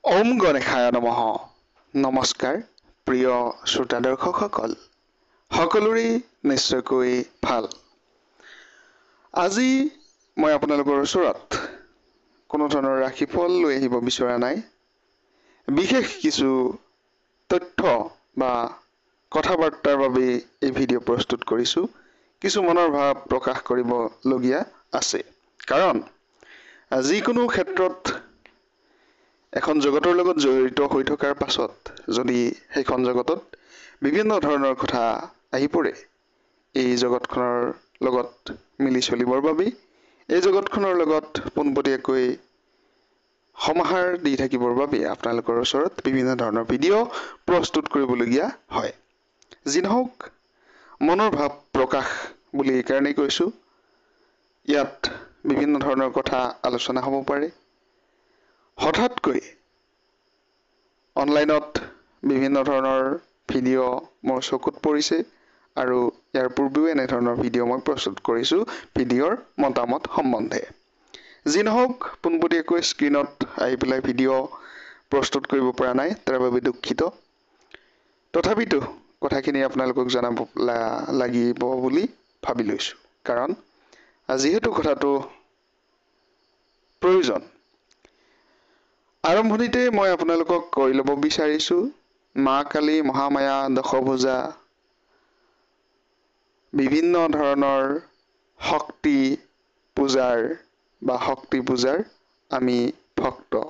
ওম গণেশায় নমঃ। নমস্কাৰ প্ৰিয় শ্ৰোতা দৰ্শকসকল, সকলোৰে নিশ্চয়কৈ ভাল। আজি মই আপোনালোকৰ ওচৰত কোনো ধৰণৰ ৰাশিফল লৈ আহিব বিচৰা নাই। বিশেষ কিছু তথ্য বা কথা-বাৰ্তাৰ বাবে এই ভিডিঅ' প্ৰস্তুত কৰিছোঁ। কিছু মনৰ ভাৱ প্ৰকাশ কৰিবলগীয়া আছে। কাৰণ যিকোনো ক্ষেত্ৰত এখন জগতৰ লগত জড়িত হৈ থকাৰ পাছত যদি সেইখন জগতত বিভিন্ন ধৰণৰ কথা আহি পৰে, এই জগতখনৰ লগত মিলি চলিবৰ বাবে এই জগতখনৰ লগত পোনপটীয়াকৈ সমাহাৰ দি থাকিবৰ বাবে আপোনালোকৰ ওচৰত বিভিন্ন ধৰণৰ ভিডিঅ' প্ৰস্তুত কৰিবলগীয়া হয়। যি নহওক, মনৰ ভাৱ প্ৰকাশ বুলি এইকাৰণেই কৈছোঁ, ইয়াত বিভিন্ন ধৰণৰ কথা আলোচনা হ'ব পাৰে। হঠাৎকৈ অনলাইনত বিভিন্ন ধৰণৰ ভিডিঅ' মোৰ চকুত পৰিছে আৰু ইয়াৰ পূৰ্বেও এনেধৰণৰ ভিডিঅ' মই প্ৰস্তুত কৰিছোঁ ভিডিঅ'ৰ মতামত সম্বন্ধে। যি নহওক, পোনপটীয়াকৈ স্ক্ৰীণত আহি পেলাই ভিডিঅ' প্ৰস্তুত কৰিব পৰা নাই, তাৰ বাবে দুখিত। তথাপিতো কথাখিনি আপোনালোকক জনাব লাগিব বুলি ভাবি লৈছোঁ। কাৰণ যিহেতু কথাটো প্ৰয়োজন। আৰম্ভণিতে মই আপোনালোকক কৈ ল'ব বিচাৰিছোঁ, মা কালী মহামায়া দশভুজা বিভিন্ন ধৰণৰ শক্তি পূজাৰ বা শক্তি পূজাৰ আমি ভক্ত।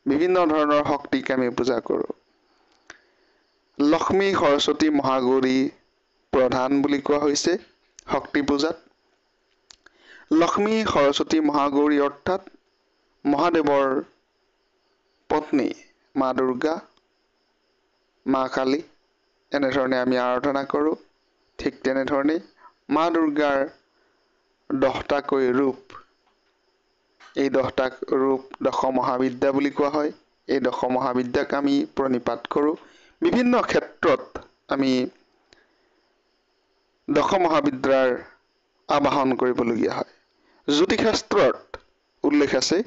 বিভিন্ন ধৰণৰ শক্তিক আমি পূজা কৰোঁ। লক্ষ্মী, সৰস্বতী, মহাগৌৰী প্ৰধান বুলি কোৱা হৈছে শক্তি পূজাত। লক্ষ্মী, সৰস্বতী, মহাগৌৰী অৰ্থাৎ মহাদেৱৰ পত্নী মা দুৰ্গা, মা কালী এনেধৰণে আমি আৰাধনা কৰোঁ। ঠিক তেনেধৰণে মা দুৰ্গাৰ 10টাকৈ ৰূপ, এই 10টা ৰূপ দশমহাবিদ্যা বুলি কোৱা হয়। এই দশমহাবিদ্যাক আমি প্ৰণিপাত কৰোঁ। বিভিন্ন ক্ষেত্ৰত আমি দশমহাবিদ্যাৰ আবাহন কৰিবলগীয়া হয়। জ্যোতিষাস্ত্ৰত উল্লেখ আছে,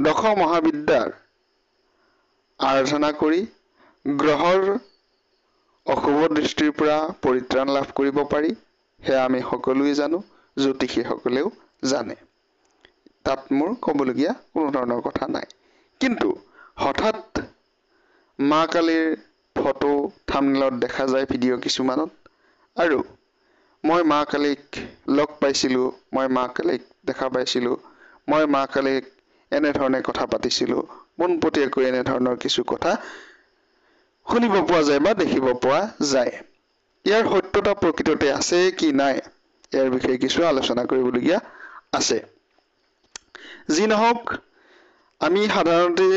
দশমহাবিদ্যাৰ আৰাধনা কৰি গ্ৰহৰ অশুভ দৃষ্টিৰ পৰা পৰিত্ৰাণ লাভ কৰিব পাৰি। সেয়া আমি সকলোৱে জানো, জ্যোতিষীসকলেও জানে। তাত মোৰ ক'বলগীয়া কোনো ধৰণৰ কথা নাই। কিন্তু হঠাৎ মা কালীৰ ফটো থাম্বনেইলত দেখা যায় ভিডিঅ' কিছুমানত, আৰু মই মা কালীক লগ পাইছিলোঁ, মই মা কালীক দেখা পাইছিলোঁ, মই মা কালীক এনেধৰণে কথা পাতিছিলোঁ, পোনপটীয়াকৈ এনেধৰণৰ কিছু কথা শুনিব পোৱা যায় বা দেখিব পোৱা যায়। ইয়াৰ সত্যতা প্ৰকৃততে আছে কি নাই, ইয়াৰ বিষয়ে কিছু আলোচনা কৰিবলগীয়া আছে। যি নহওক, আমি সাধাৰণতে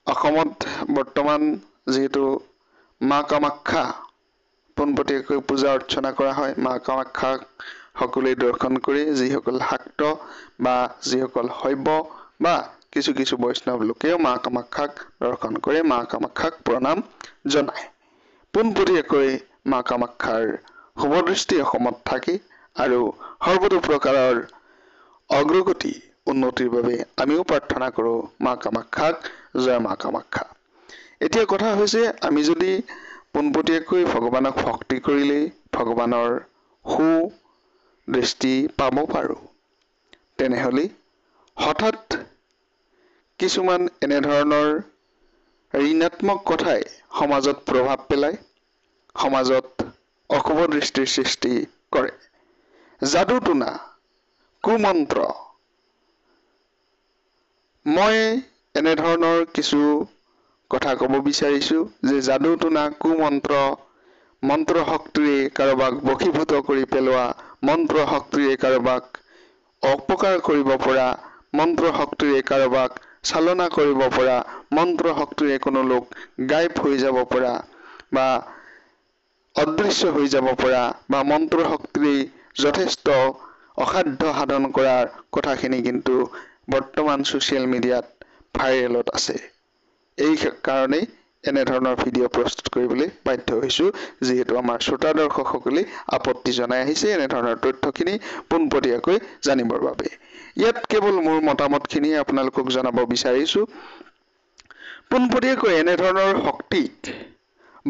অসমত বৰ্তমান যিহেতু মা কামাখ্যা পোনপটীয়াকৈ পূজা অৰ্চনা কৰা হয়, মা কামাখ্যাক সকলোৱে দৰ্শন কৰি, যিসকল শাক্ত বা যিসকল শৈৱ বা কিছু কিছু বৈষ্ণৱ লোকেও মা কামাখ্যাক দৰ্শন কৰে, মা কামাখ্যাক প্ৰণাম জনায়। পোনপটীয়াকৈ মা কামাখ্যাৰ শুভদৃষ্টি অসমত থাকে আৰু সৰ্বতো প্ৰকাৰৰ অগ্ৰগতি উন্নতিৰ বাবে আমিও প্ৰাৰ্থনা কৰোঁ মা কামাখ্যাক, জয় মা কামাখ্যা। এতিয়া কথা হৈছে, আমি যদি পোনপটীয়াকৈ ভগৱানক ভক্তি কৰিলেই ভগৱানৰ সুদৃষ্টি পাব পাৰোঁ, তেনেহ'লে হঠাৎ কিছুমান এনেধৰণৰ ঋণাত্মক কথাই সমাজত প্ৰভাৱ পেলায়, সমাজত অশুভ দৃষ্টিৰ সৃষ্টি কৰে। যাদু টুনা, কুমন্ত্ৰ, মই এনেধৰণৰ কিছু কথা ক'ব বিচাৰিছোঁ যে যাদু টুনা, কুমন্ত্ৰ, মন্ত্ৰ শক্তিৰে কাৰোবাক বশীভূত কৰি পেলোৱা, মন্ত্ৰ শক্তিৰে কাৰোবাক অপকাৰ কৰিব পৰা, মন্ত্ৰ শক্তিৰে কাৰোবাক চালনা কৰিব পৰা, মন্ত্ৰ শক্তিৰে কোনো লোক গায়ব হৈ যাব পৰা বা অদৃশ্য হৈ যাব পৰা বা মন্ত্ৰ শক্তিৰে যথেষ্ট অসাধ্য সাধন কৰাৰ কথাখিনি কিন্তু বৰ্তমান ছ'চিয়েল মিডিয়াত ভাইৰেলত আছে। এই কাৰণেই এনেধৰণৰ ভিডিঅ' প্ৰস্তুত কৰিবলৈ বাধ্য হৈছোঁ, যিহেতু আমাৰ শ্ৰোতা দৰ্শকসকলে আপত্তি জনাই আহিছে এনেধৰণৰ তথ্যখিনি পোনপটীয়াকৈ জানিবৰ বাবে। ইয়াত কেৱল মোৰ মতামতখিনি আপোনালোকক জনাব বিচাৰিছোঁ। পোনপটীয়াকৈ এনেধৰণৰ শক্তিক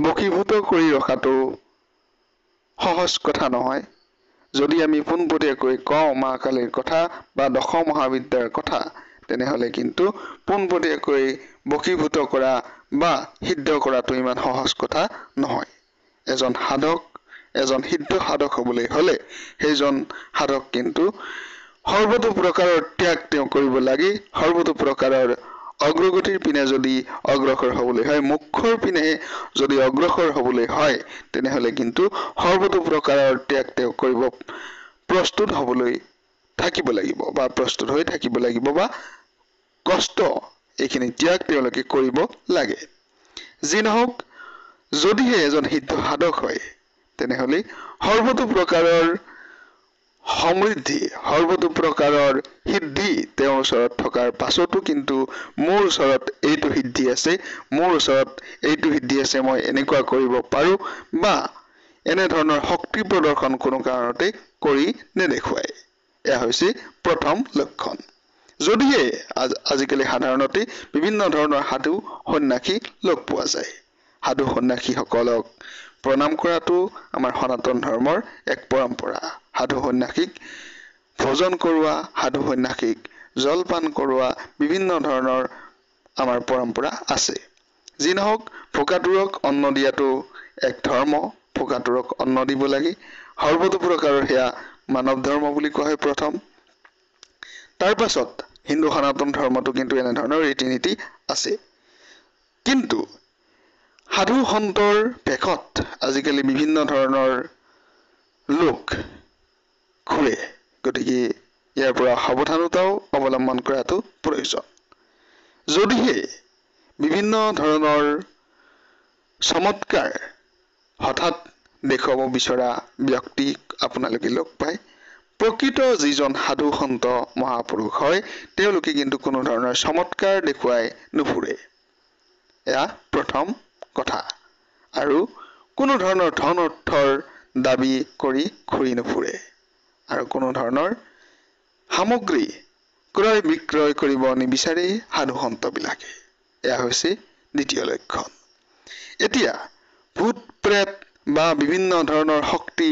বশীভূত কৰি ৰখাটো সহজ কথা নহয়। যদি আমি পোনপটীয়াকৈ কওঁ মা কালীৰ কথা বা দশ মহাবিদ্যাৰ কথা, তেনেহলে কিন্তু পোনপটীয়াকৈ বশীভূত কৰা বা সিদ্ধ কৰাটো ইমান সহজ কথা নহয়। এজন সিদ্ধ সাধক হবলৈ হলে সেইজন সাধক কিন্তু সৰ্বতো প্ৰকাৰৰ ত্যাগ তেওঁ কৰিব লাগে। সৰ্বতো প্ৰকাৰৰ অগ্ৰগতিৰ পিনে যদি অগ্ৰসৰ হবলৈ হয়, মুখ্যৰ পিনে যদি অগ্ৰসৰ হবলৈ হয়, তেনেহলে কিন্তু সৰ্বতো প্ৰকাৰৰ ত্যাগ তেওঁ কৰিব প্ৰস্তুত হবলৈ থাকিব লাগিব বা প্ৰস্তুত হৈ থাকিব লাগিব বা কষ্ট এইখিনি ত্যাগ তেওঁলোকে কৰিব লাগে। যি নহওক, যদিহে এজন সিদ্ধ সাধক হয়, তেনেহলে সৰ্বতো প্ৰকাৰৰ সমৃদ্ধি, সৰ্বতো প্ৰকাৰৰ সিদ্ধি তেওঁৰ ওচৰত থকাৰ পাছতো কিন্তু মোৰ ওচৰত এইটো সিদ্ধি আছে, মোৰ ওচৰত এইটো সিদ্ধি আছে, মই এনেকুৱা কৰিব পাৰো বা এনেধৰণৰ শক্তি প্ৰদৰ্শন কোনো কাৰণতে কৰি নেদেখুৱায়। এয়া হৈছে প্ৰথম লক্ষণ। যদিহে আজিকালি সাধাৰণতে বিভিন্ন ধৰণৰ সাধু সন্যাসী লগ পোৱা যায়। সাধু সন্যাসীসকলক প্ৰণাম কৰাটো আমাৰ সনাতন ধৰ্মৰ এক পৰম্পৰা। সাধু সন্যাসীক ভোজন কৰোৱা, সাধু সন্যাসীক জলপান কৰোৱা বিভিন্ন ধৰণৰ আমাৰ পৰম্পৰা আছে। যি নহওক, ভোকাতুৰক অন্ন দিয়াটো এক ধৰ্ম, ভোকাতুৰক অন্ন দিব লাগে। সৰ্বতো প্ৰকাৰৰ সেয়া মানৱ ধৰ্ম বুলি কোৱা হয় প্ৰথম। তাৰ পাছত হিন্দু সনাতন ধৰ্মতো কিন্তু এনেধৰণৰ ৰীতি নীতি আছে। কিন্তু সাধু সন্তৰ পেশত আজিকালি বিভিন্ন ধৰণৰ লোক ঘূৰে, গতিকে ইয়াৰ পৰা সাৱধানতাও অৱলম্বন কৰাটো প্ৰয়োজন। যদিহে বিভিন্ন ধৰণৰ চমৎকাৰ হঠাৎ দেখুৱাব বিচৰা ব্যক্তিক আপোনালোকে লগ পায়, প্ৰকৃত যিজন সাধু সন্ত মহাপুৰুষ হয়, তেওঁলোকে কিন্তু কোনো ধৰণৰ চমৎকাৰ দেখুৱাই নুফুৰে। এয়া প্ৰথম কথা। আৰু কোনো ধৰণৰ ধন অৰ্থৰ দাবী কৰি ঘূৰি নুফুৰে। আৰু কোনো ধৰণৰ সামগ্ৰী ক্ৰয় বিক্ৰয় কৰিব নিবিচাৰে সাধু সন্তবিলাকে। এয়া হৈছে দ্বিতীয় লক্ষণ। এতিয়া ভূত প্ৰেত বা বিভিন্ন ধৰণৰ শক্তি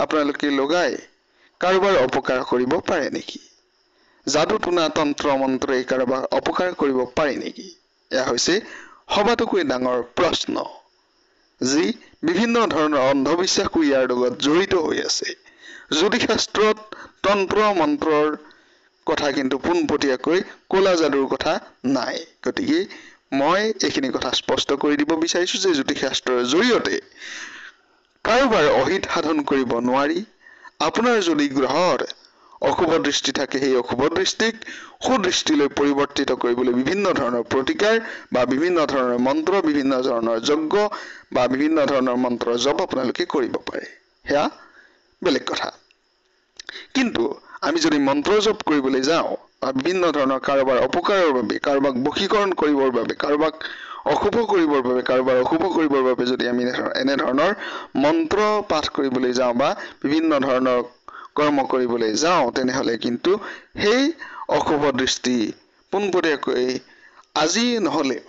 আপোনালোকে লগাই কাৰোবাৰ অপকাৰ কৰিব পাৰে নেকি? যাদু টুনা তন্ত্ৰ মন্ত্ৰই কাৰোবাৰ অপকাৰ কৰিব পাৰে নেকি? এয়া হৈছে সবাতোকৈ ডাঙৰ প্ৰশ্ন, যি বিভিন্ন ধৰণৰ অন্ধবিশ্বাসো ইয়াৰ লগত জড়িত হৈ আছে। জ্যোতিষশাস্ত্ৰত তন্ত্ৰ মন্ত্ৰৰ কথা কিন্তু পোনপটীয়াকৈ কলা যাদুৰ কথা নাই। গতিকে মই এইখিনি কথা স্পষ্ট কৰি দিব বিচাৰিছো যে জ্যোতিষশাস্ত্ৰৰ জৰিয়তে কাৰোবাৰ অহিত সাধন কৰিব নোৱাৰি। আপোনাৰ যদি গ্ৰহৰ অশুভ দৃষ্টি থাকে, সেই অশুভ দৃষ্টিক সুদৃষ্টিলৈ পৰিৱৰ্তিত কৰিবলৈ বিভিন্ন ধৰণৰ প্ৰতিকাৰ বা বিভিন্ন ধৰণৰ মন্ত্ৰ, বিভিন্ন ধৰণৰ যজ্ঞ বা বিভিন্ন ধৰণৰ মন্ত্ৰ জপ আপোনালোকে কৰিব পাৰে। সেয়া বেলেগ কথা। কিন্তু আমি যদি মন্ত্ৰ জপ কৰিবলৈ যাওঁ বা বিভিন্ন ধৰণৰ কাৰোবাৰ অপকাৰৰ বাবে, কাৰোবাক বশীকৰণ কৰিবৰ বাবে, কাৰোবাক অশুভ কৰিবৰ বাবে, কাৰোবাৰ অশুভ কৰিবৰ বাবে যদি আমি এনেধৰণৰ মন্ত্ৰ পাঠ কৰিবলৈ যাওঁ বা বিভিন্ন ধৰণৰ কৰ্ম কৰিবলৈ যাওঁ, তেনেহলে কিন্তু সেই অশুভ দৃষ্টি পোনপটীয়াকৈ আজি নহলেও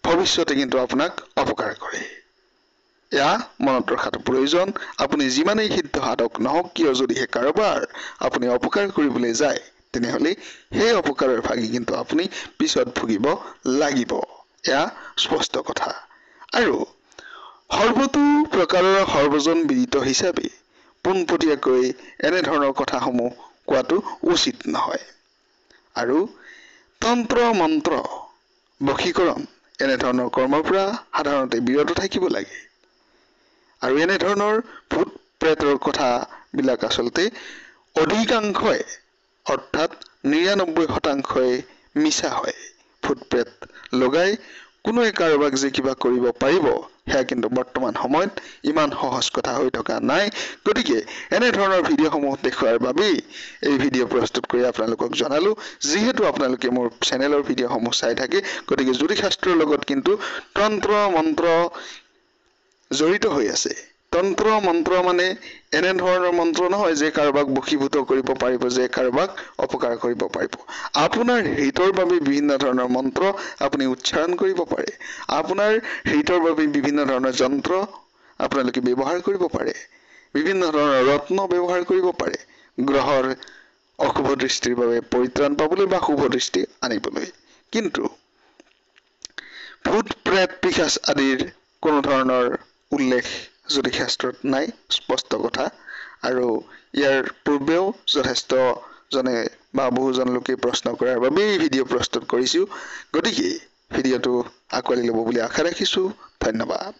ভৱিষ্যতে কিন্তু আপোনাক অপকাৰ কৰে। এয়া মনত ৰখাটো প্ৰয়োজন। আপুনি যিমানেই সিদ্ধ সাধক নহওক কিয়, যদিহে কাৰোবাৰ আপুনি অপকাৰ কৰিবলৈ যায়, তেনেহলে সেই অপকাৰৰ ভাগি কিন্তু আপুনি পিছত ভুগিব লাগিব। এয়া স্পষ্ট কথা। আৰু সৰ্বতো প্ৰকাৰৰ সৰ্বজন বিদিত হিচাপে পোনপটীয়াকৈ এনেধৰণৰ কথাসমূহ কোৱাটো উচিত নহয়। আৰু তন্ত্ৰ মন্ত্ৰ বশীকৰণ এনেধৰণৰ কৰ্মৰ পৰা সাধাৰণতে বিৰত থাকিব লাগে। আৰু এনেধৰণৰ ভূত প্ৰেতৰ কথাবিলাক আচলতে অধিকাংশই অৰ্থাৎ ৯৯% মিছা হয়। ভূত প্ৰেত লগাই কোনোৱে কাৰোবাক যে কিবা কৰিব পাৰিব, সেয়া কিন্তু বৰ্তমান সময়ত ইমান সহজ কথা হৈ থকা নাই। গতিকে এনেধৰণৰ ভিডিঅ'সমূহ দেখুৱাৰ বাবেই এই ভিডিঅ' প্ৰস্তুত কৰি আপোনালোকক জনালো। যিহেতু আপোনালোকে মোৰ চেনেলৰ ভিডিঅ'সমূহ চাই থাকে, গতিকে জ্যোতিষশাস্ত্ৰৰ লগত কিন্তু তন্ত্ৰ মন্ত্ৰ জড়িত হৈ আছে। তন্ত্ৰ মন্ত্ৰ মানে এনেধৰণৰ মন্ত্ৰ নহয় যে কাৰোবাক বশীভূত কৰিব পাৰিব, যে কাৰোবাক অপকাৰ কৰিব পাৰিব। আপোনাৰ হিতৰ বাবে বিভিন্ন ধৰণৰ মন্ত্ৰ আপুনি উচ্চাৰণ কৰিব পাৰে। আপোনাৰ হিতৰ বাবে বিভিন্ন ধৰণৰ যন্ত্ৰ আপোনালোকে ব্যৱহাৰ কৰিব পাৰে। বিভিন্ন ধৰণৰ ৰত্ন ব্যৱহাৰ কৰিব পাৰে গ্ৰহৰ অশুভ দৃষ্টিৰ বাবে পৰিত্ৰাণ পাবলৈ বা শুভ দৃষ্টি আনিবলৈ। কিন্তু ভূত প্ৰেত পিশাচ আদিৰ কোনো ধৰণৰ উল্লেখ জ্যোতিষ শাস্ত্ৰত নাই, স্পষ্ট কথা। আৰু ইয়াৰ পূৰ্বেও যথেষ্টজনে বা বহুজন লোকে প্ৰশ্ন কৰাৰ বাবেই এই ভিডিঅ' প্ৰস্তুত কৰিছো। গতিকে ভিডিঅ'টো আঁকোৱালি ল'ব বুলি আশা ৰাখিছো। ধন্যবাদ।